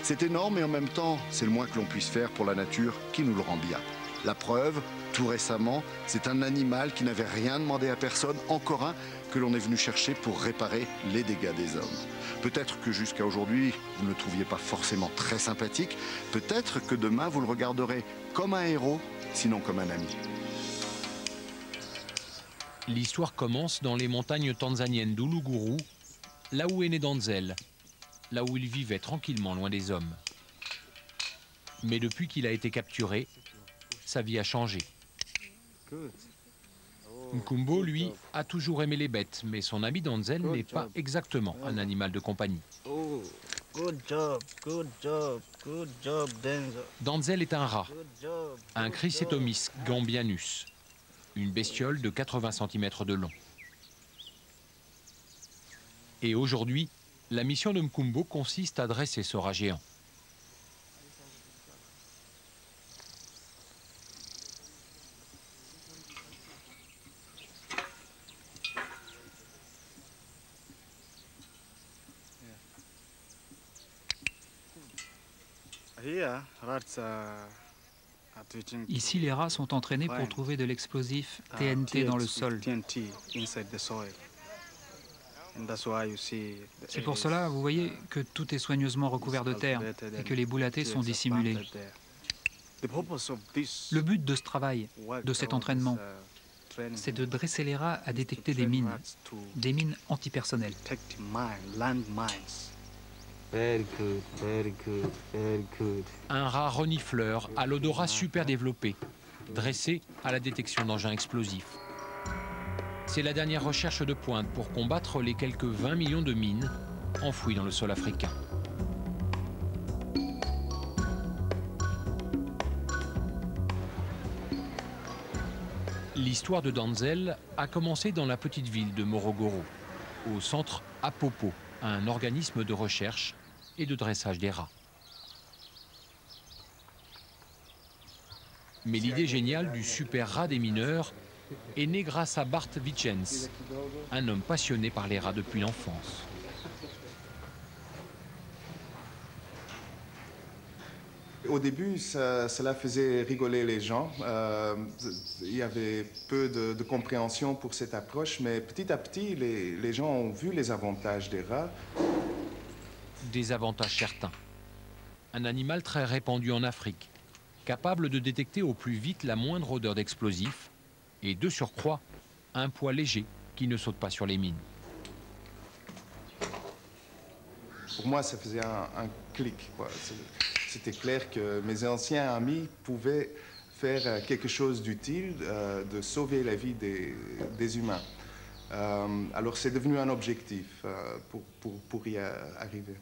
C'est énorme et en même temps, c'est le moins que l'on puisse faire pour la nature qui nous le rend bien. La preuve, tout récemment, c'est un animal qui n'avait rien demandé à personne, encore un que l'on est venu chercher pour réparer les dégâts des hommes. Peut-être que jusqu'à aujourd'hui, vous ne le trouviez pas forcément très sympathique. Peut-être que demain, vous le regarderez comme un héros, sinon comme un ami. L'histoire commence dans les montagnes tanzaniennes d'Uluguru, là où est né Danzel, là où il vivait tranquillement loin des hommes. Mais depuis qu'il a été capturé, sa vie a changé. Nkumbo, lui, a toujours aimé les bêtes, mais son ami Danzel n'est pas exactement un animal de compagnie. Danzel est un rat, un Chrysétomys gambianus, une bestiole de 80 cm de long. Et aujourd'hui, la mission de Nkumbo consiste à dresser ce rat géant. Ici, les rats sont entraînés pour trouver de l'explosif TNT dans le sol. C'est pour cela, vous voyez, que tout est soigneusement recouvert de terre et que les boules à thé sont dissimulées. Le but de ce travail, de cet entraînement, c'est de dresser les rats à détecter des mines antipersonnelles. Un rat renifleur à l'odorat super développé, dressé à la détection d'engins explosifs. C'est la dernière recherche de pointe pour combattre les quelques 20 millions de mines enfouies dans le sol africain. L'histoire de Danzel a commencé dans la petite ville de Morogoro, au centre Apopo, un organisme de recherche et de dressage des rats. Mais l'idée géniale du super rat des mineurs est née grâce à Bart Vicens, un homme passionné par les rats depuis l'enfance. Au début, cela faisait rigoler les gens. Il y avait peu de compréhension pour cette approche, mais petit à petit, les gens ont vu les avantages des rats. Des avantages certains. Un animal très répandu en Afrique, capable de détecter au plus vite la moindre odeur d'explosif, et de surcroît, un poids léger qui ne saute pas sur les mines. Pour moi, ça faisait un clic, quoi. C'était clair que mes anciens amis pouvaient faire quelque chose d'utile, de sauver la vie des humains. Alors c'est devenu un objectif pour y arriver.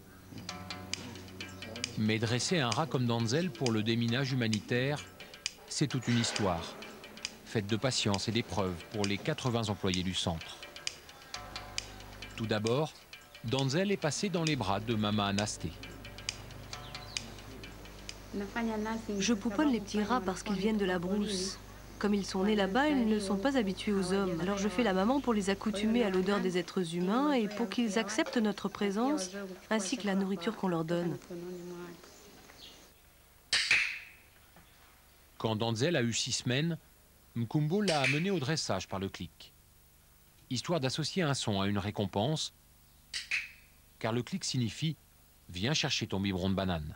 Mais dresser un rat comme Danzel pour le déminage humanitaire, c'est toute une histoire, faite de patience et d'épreuves pour les 80 employés du centre. Tout d'abord, Danzel est passé dans les bras de Mama Anasté. Je pouponne les petits rats parce qu'ils viennent de la brousse. Comme ils sont nés là-bas, ils ne sont pas habitués aux hommes. Alors je fais la maman pour les accoutumer à l'odeur des êtres humains et pour qu'ils acceptent notre présence, ainsi que la nourriture qu'on leur donne. Quand Danzel a eu 6 semaines, Nkumbo l'a amené au dressage par le clic. Histoire d'associer un son à une récompense, car le clic signifie « Viens chercher ton biberon de banane ».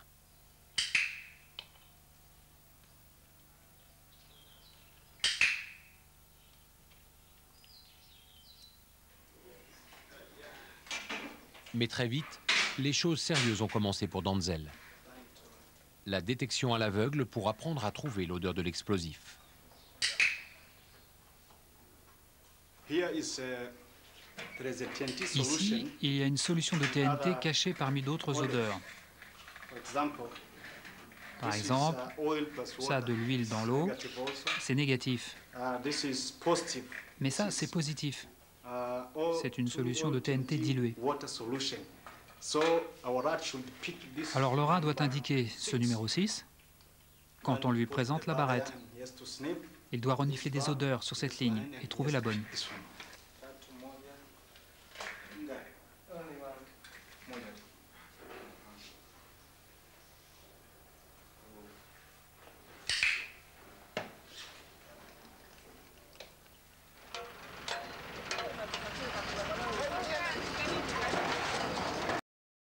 Mais très vite, les choses sérieuses ont commencé pour Danzel. La détection à l'aveugle pour apprendre à trouver l'odeur de l'explosif. Ici, il y a une solution de TNT cachée parmi d'autres odeurs. Par exemple, ça a de l'huile dans l'eau, c'est négatif. Mais ça, c'est positif. C'est une solution de TNT diluée. Alors le rat doit indiquer ce numéro 6 quand on lui présente la barrette. Il doit renifler des odeurs sur cette ligne et trouver la bonne.